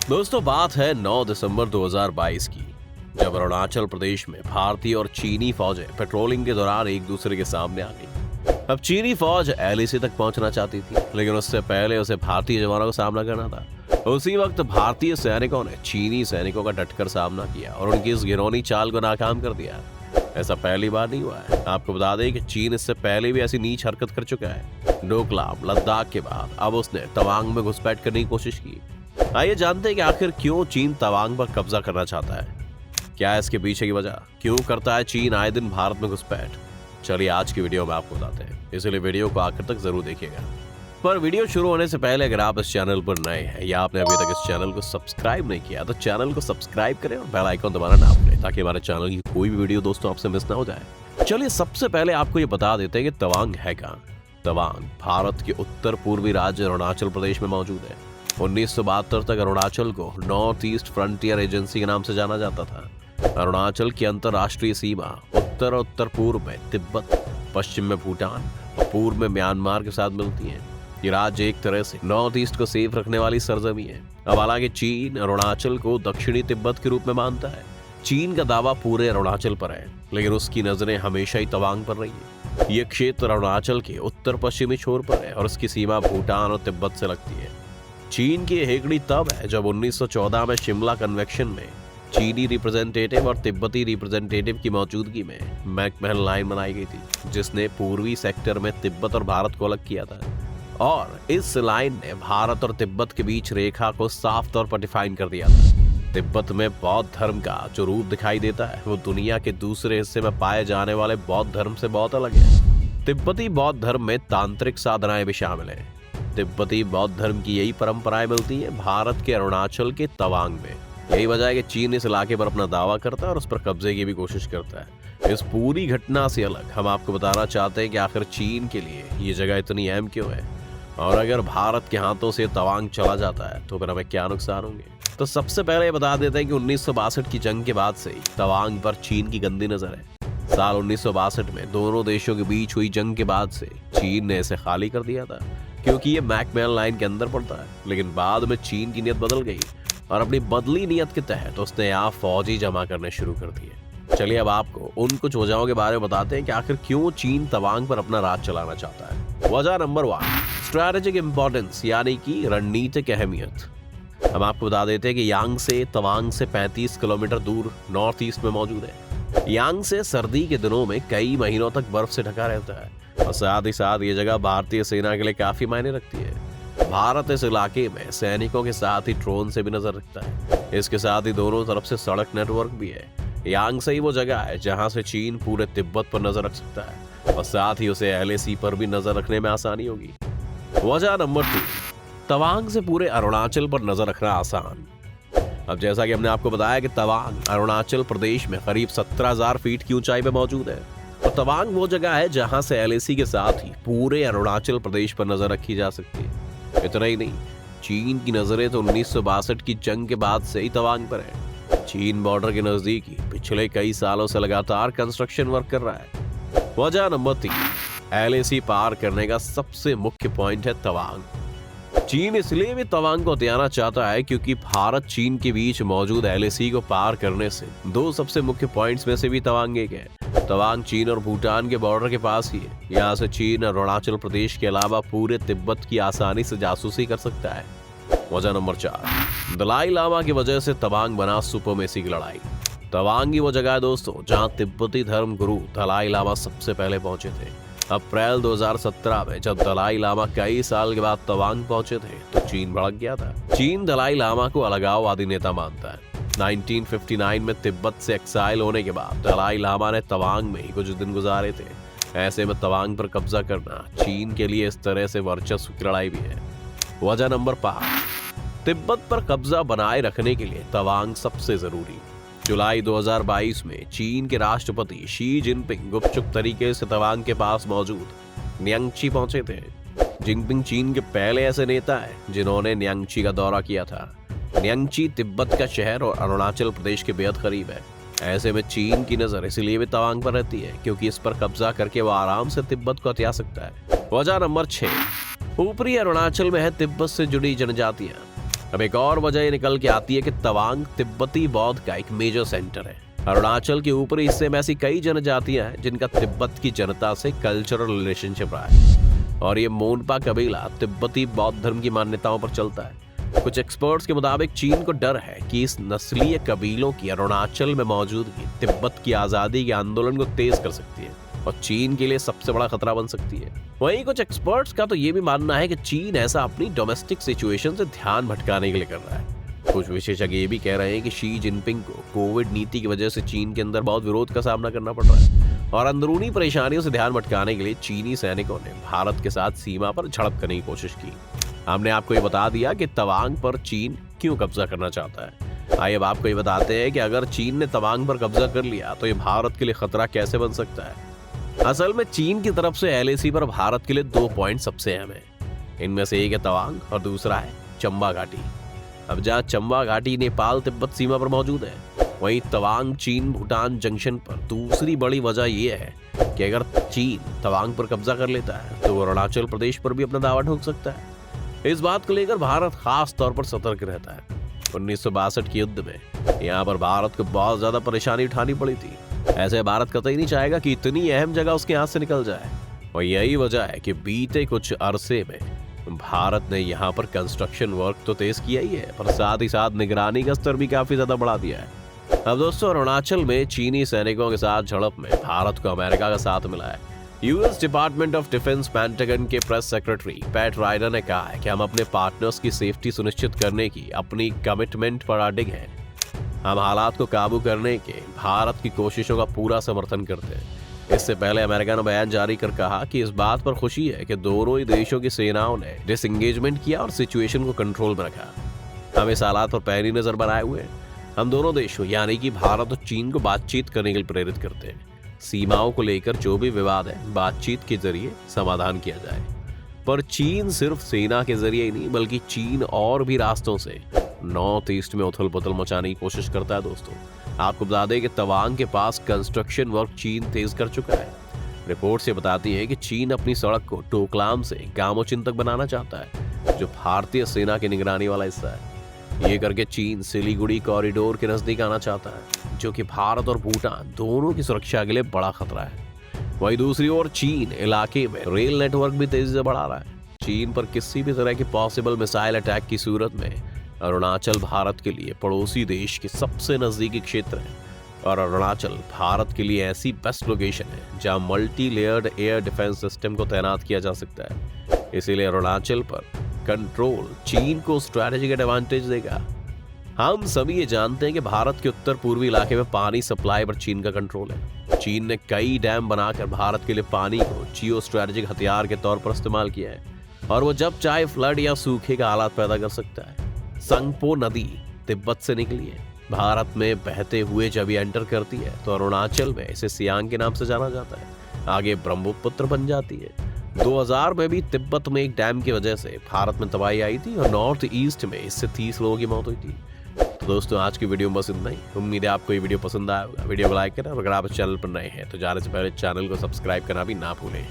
दोस्तों, बात है 9 दिसंबर 2022 की, जब अरुणाचल प्रदेश में भारतीय और चीनी फौजें पेट्रोलिंग के दौरान एक दूसरे के सामने आ गई। अब चीनी फौज एलएसी तक पहुंचना चाहती थी, लेकिन उससे पहले उसे भारतीय जवानों का सामना करना था। उसी वक्त भारतीय सैनिकों ने चीनी सैनिकों का डटकर सामना किया और उनकी इस घिनौनी चाल को नाकाम कर दिया। ऐसा पहली बार नहीं हुआ है। आपको बता दें कि चीन इससे पहले भी ऐसी नीच हरकत कर चुका है। डोकलाम, लद्दाख के बाद अब उसने तवांग में घुसपैठ करने की कोशिश की। आइए जानते हैं कि आखिर क्यों चीन तवांग पर कब्जा करना चाहता है। क्या है इसके पीछे की वजह? क्यों करता है चीन आए दिन भारत में घुसपैठ? चलिए आज की वीडियो में आपको बताते हैं, इसलिए वीडियो को आखिर तक जरूर देखिएगा। पर वीडियो शुरू होने से पहले अगर आप इस चैनल पर नए हैं या आपने अभी तक इस चैनल को सब्सक्राइब नहीं किया तो चैनल को सब्सक्राइब करें और बेल आइकन दबाना ना भूलें, ताकि हमारे चैनल की कोई भी वीडियो दोस्तों आपसे मिस ना हो जाए। चलिए सबसे पहले आपको ये बता देते हैं कि तवांग है कहाँ। तवांग भारत के उत्तर पूर्वी राज्य अरुणाचल प्रदेश में मौजूद है। 1972 तक अरुणाचल को नॉर्थ ईस्ट फ्रंटियर एजेंसी के नाम से जाना जाता था। अरुणाचल की अंतर्राष्ट्रीय सीमा उत्तर और उत्तर पूर्व में तिब्बत, पश्चिम में भूटान और पूर्व में म्यांमार के साथ मिलती है। ये राज्य एक तरह से नॉर्थ ईस्ट को सेफ रखने वाली सरजमी है। अब हालांकि चीन अरुणाचल को दक्षिणी तिब्बत के रूप में मानता है। चीन का दावा पूरे अरुणाचल पर है, लेकिन उसकी नजरें हमेशा ही तवांग पर रही है। ये क्षेत्र अरुणाचल के उत्तर पश्चिमी छोर पर है और उसकी सीमा भूटान और तिब्बत से लगती है। चीन की हेगड़ी तब है जब 1914 में शिमला कन्वेक्शन में चीनी रिप्रेजेंटेटिव और तिब्बती रिप्रेजेंटेटिव की मौजूदगी में मैकमहल लाइन बनाई गई थी, जिसने पूर्वी सेक्टर में तिब्बत और भारत को अलग किया था। और इस लाइन ने भारत और तिब्बत के बीच रेखा को साफ तौर पर डिफाइन कर दिया था। तिब्बत में बौद्ध धर्म का जो रूप दिखाई देता है वो दुनिया के दूसरे हिस्से में पाए जाने वाले बौद्ध धर्म से बहुत अलग है। तिब्बती बौद्ध धर्म में तांत्रिक साधनाएं भी शामिल है। तिब्बती बौद्ध धर्म की यही परंपराएं मिलती हैं भारत के अरुणाचल के तवांग में। यही वजह है कि चीन इस इलाके पर अपना दावा करता है और उस पर कब्जे की भी कोशिश करता है। इस पूरी घटना से अलग हम आपको बताना चाहते हैं कि आखिर चीन के लिए ये जगह इतनी अहम क्यों है, और अगर भारत के हाथों से तवांग चला जाता है तो फिर हमें क्या नुकसान होंगे। तो सबसे पहले ये बता देते हैं कि 1962 की जंग के बाद से ही तवांग पर चीन की गंदी नजर है। साल 1962 में दोनों देशों के बीच हुई जंग के बाद से चीन ने इसे खाली कर दिया था, क्योंकि ये मैकमहल लाइन के अंदर पड़ता है। लेकिन बाद में चीन की नीयत बदल गई और अपनी बदली नीयत के तहत उसने यहाँ फौजी जमा करने शुरू कर दिए। चलिए अब आपको उन कुछ वजहों के बारे में बताते हैं कि आखिर क्यों चीन तवांग पर अपना राज चलाना चाहता है। वजह नंबर 1, स्ट्रैटेजिक इंपॉर्टेंस, यानी कि रणनीतिक अहमियत। हम आपको बता देते हैं कि यांगसे तवांग से 35 किलोमीटर दूर नॉर्थ ईस्ट में मौजूद है। यांगसे सर्दी के दिनों में कई महीनों तक बर्फ से ढका रहता है और साथ ही साथ ये जगह भारतीय सेना के लिए काफी मायने रखती है। भारत इस इलाके में सैनिकों के साथ ही ड्रोन से भी नजर रखता है। इसके साथ ही दोनों तरफ से सड़क नेटवर्क भी है। यांगसे ही वो जगह है जहां से चीन पूरे तिब्बत पर नजर रख सकता है और साथ ही उसे एलएसी पर भी नजर रखने में आसानी होगी। वजह नंबर 2, तवांग से पूरे अरुणाचल पर नजर रखना आसान। अब जैसा कि हमने आपको बताया कि तवांग अरुणाचल प्रदेश में करीब 17,000 फीट की ऊंचाई पे मौजूद है और तवांग वो जगह है जहां से एलएसी के साथ ही पूरे अरुणाचल प्रदेश पर नजर रखी जा सकती है। इतना ही नहीं, चीन की नजरें तो 1962 की जंग के बाद से ही तवांग पर है। चीन बॉर्डर के नजदीक ही पिछले कई सालों से लगातार कंस्ट्रक्शन वर्क कर रहा है। वजह नंबर 3, एलएसी पार करने का सबसे मुख्य पॉइंट है तवांग। चीन इसलिए भी तवांग को हथियाना चाहता है क्योंकि भारत चीन के बीच मौजूद एलएसी को पार करने से दो सबसे मुख्य पॉइंट्स में से भी तवांग एक है। तवांग चीन और भूटान के बॉर्डर के पास ही है। यहाँ से चीन अरुणाचल प्रदेश के अलावा पूरे तिब्बत की आसानी से जासूसी कर सकता है। वजह नंबर 4, दलाई लामा की वजह से तवांग बना सुपरमेसी की लड़ाई। तवांग ही वो जगह है दोस्तों जहाँ तिब्बती धर्म गुरु दलाई लामा सबसे पहले पहुंचे थे। अप्रैल 2017 में जब दलाई लामा कई साल के बाद तवांग पहुंचे थे तो चीन भड़क गया था। चीन दलाई लामा को अलगाववादी नेता मानता है। 1959 में तिब्बत से एक्साइल होने के बाद दलाई लामा ने तवांग में ही कुछ दिन गुजारे थे। ऐसे में तवांग पर कब्जा करना चीन के लिए इस तरह से वर्चस्व की लड़ाई भी है। वजह नंबर 5, तिब्बत पर कब्जा बनाए रखने के लिए तवांग सबसे जरूरी। जुलाई 2022 में चीन के राष्ट्रपति शी जिनपिंग गुपचुप तरीके से तवांग के पास मौजूद न्यांगची पहुंचे थे। जिनपिंग चीन के पहले ऐसे नेता हैं जिन्होंने न्यांगची का दौरा किया था। न्यांगची तिब्बत का शहर और अरुणाचल प्रदेश के बेहद करीब है। ऐसे में चीन की नजर इसलिए भी तवांग पर रहती है क्योंकि इस पर कब्जा करके वो आराम से तिब्बत को हथिया सकता है। वजह नंबर 6, ऊपरी अरुणाचल में है तिब्बत से जुड़ी जनजातियां। अब एक और वजह ये निकल के आती है कि तवांग तिब्बती बौद्ध का एक मेजर सेंटर है। अरुणाचल के ऊपरी हिस्से में ऐसी कई जनजातियां हैं जिनका तिब्बत की जनता से कल्चरल रिलेशनशिप रहा है, और ये मोनपा कबीला तिब्बती बौद्ध धर्म की मान्यताओं पर चलता है। कुछ एक्सपर्ट्स के मुताबिक चीन को डर है कि इस नस्लीय कबीलों की अरुणाचल में मौजूदगी तिब्बत की आजादी के आंदोलन को तेज कर सकती है और चीन के लिए सबसे बड़ा खतरा बन सकती है। वहीं कुछ एक्सपर्ट्स का तो ये भी मानना है कि चीन ऐसा अपनी डोमेस्टिक सिचुएशन से ध्यान भटकाने के लिए कर रहा है। कुछ विशेषज्ञ ये भी कह रहे हैं कि शी जिनपिंग को कोविड नीति की वजह से चीन के अंदर बहुत विरोध का सामना करना पड़ रहा है, और अंदरूनी परेशानियों से ध्यान भटकाने के लिए चीनी सैनिकों ने भारत के साथ सीमा पर झड़प करने की कोशिश की। हमने आपको ये बता दिया कि तवांग पर चीन क्यों कब्जा करना चाहता है। आइए अब आपको ये बताते हैं कि अगर चीन ने तवांग पर कब्जा कर लिया तो ये भारत के लिए खतरा कैसे बन सकता है। असल में चीन की तरफ से एलएसी पर भारत के लिए 2 पॉइंट सबसे अहम है। इनमें से एक है तवांग और दूसरा है चंबा घाटी। अब जहाँ चंबा घाटी नेपाल तिब्बत सीमा पर मौजूद है, वहीं तवांग चीन भूटान जंक्शन पर दूसरी बड़ी वजह यह है कि अगर चीन तवांग पर कब्जा कर लेता है तो वो अरुणाचल प्रदेश पर भी अपना दावा ठोक सकता है। इस बात को लेकर भारत खास तौर पर सतर्क रहता है। 1962 के युद्ध में यहाँ पर भारत को बहुत ज्यादा परेशानी उठानी पड़ी थी। ऐसे भारत कतई नहीं चाहेगा कि इतनी अहम जगह उसके हाथ से निकल जाए, और यही वजह है कि बीते कुछ अरसे में भारत ने यहाँ पर कंस्ट्रक्शन वर्क तो तेज किया ही है, पर साथ ही साथ निगरानी का स्तर भी काफी ज्यादा बढ़ा दिया है। अब दोस्तों, अरुणाचल में चीनी सैनिकों के साथ झड़प में भारत को अमेरिका का साथ मिला है। US department of defence pentagon के प्रेस सेक्रेटरी पैट राइडर ने कहा है कि हम अपने पार्टनर्स की सेफ्टी सुनिश्चित करने की अपनी कमिटमेंट पर अडिग हैं। हम हालात को काबू करने के भारत की कोशिशों का पूरा समर्थन करते हैं। इससे पहले अमेरिका ने बयान जारी कर कहा कि इस बात पर खुशी है कि दोनों ही देशों की सेनाओं ने डिसएंगेजमेंट किया और सिचुएशन को कंट्रोल में रखा। हम इस हालात पर पैनी नजर बनाए हुए हैं। हम दोनों देशों यानी कि भारत और चीन को बातचीत करने के लिए प्रेरित करते हैं। सीमाओं को लेकर जो भी विवाद है बातचीत के जरिए समाधान किया जाए। पर चीन सिर्फ सेना के जरिए ही नहीं, बल्कि चीन और भी रास्तों से नॉर्थ ईस्ट में उथल पुथल मचाने की कोशिश करता है। दोस्तों, आपको बता दें कि तवांग के पास कंस्ट्रक्शन वर्क चीन तेज कर चुका है। रिपोर्ट से बताती है कि चीन अपनी सड़क को टोकलाम से गामोचिन तक बनाना चाहता है, जो भारतीय सेना की निगरानी वाला हिस्सा है। ये करके चीन सिलीगुड़ी कॉरिडोर के नजदीक आना चाहता है, जो कि भारत और भूटान दोनों की सुरक्षा के लिए बड़ा खतरा है। वहीं दूसरी ओर चीन इलाके में रेल नेटवर्क भी तेजी से बढ़ा रहा है। चीन पर किसी भी तरह की पॉसिबल मिसाइल अटैक की सूरत में अरुणाचल भारत के लिए पड़ोसी देश के सबसे नजदीकी क्षेत्र है, और अरुणाचल भारत के लिए ऐसी बेस्ट लोकेशन है जहां multi layered air defence system को तैनात किया जा सकता है। इसीलिए अरुणाचल पर कंट्रोल चीन को स्ट्रैटेजिक एडवांटेज देगा। हम सभी ये जानते हैं कि भारत के उत्तर पूर्वी इलाके में पानी सप्लाई पर चीन का कंट्रोल है। चीन ने कई डैम बनाकर भारत के लिए पानी को जियो स्ट्रैटेजिक हथियार के तौर पर इस्तेमाल किया है, और वो जब चाहे फ्लड या सूखे का हालात पैदा कर सकता है। संगपो नदी तिब्बत से निकली है, भारत में बहते हुए जब ये एंटर करती है तो अरुणाचल में इसे सियांग के नाम से जाना जाता है, आगे ब्रह्मपुत्र बन जाती है। 2000 में भी तिब्बत में एक डैम की वजह से भारत में तबाही आई थी, और नॉर्थ ईस्ट में इससे 30 लोगों की मौत हुई थी। तो दोस्तों, आज की वीडियो में बस इतना ही। उम्मीद है आपको ये वीडियो पसंद आया होगा। वीडियो को लाइक करें, और अगर आप इस चैनल पर नए हैं तो जाने से पहले चैनल को सब्सक्राइब करना भी ना भूलें।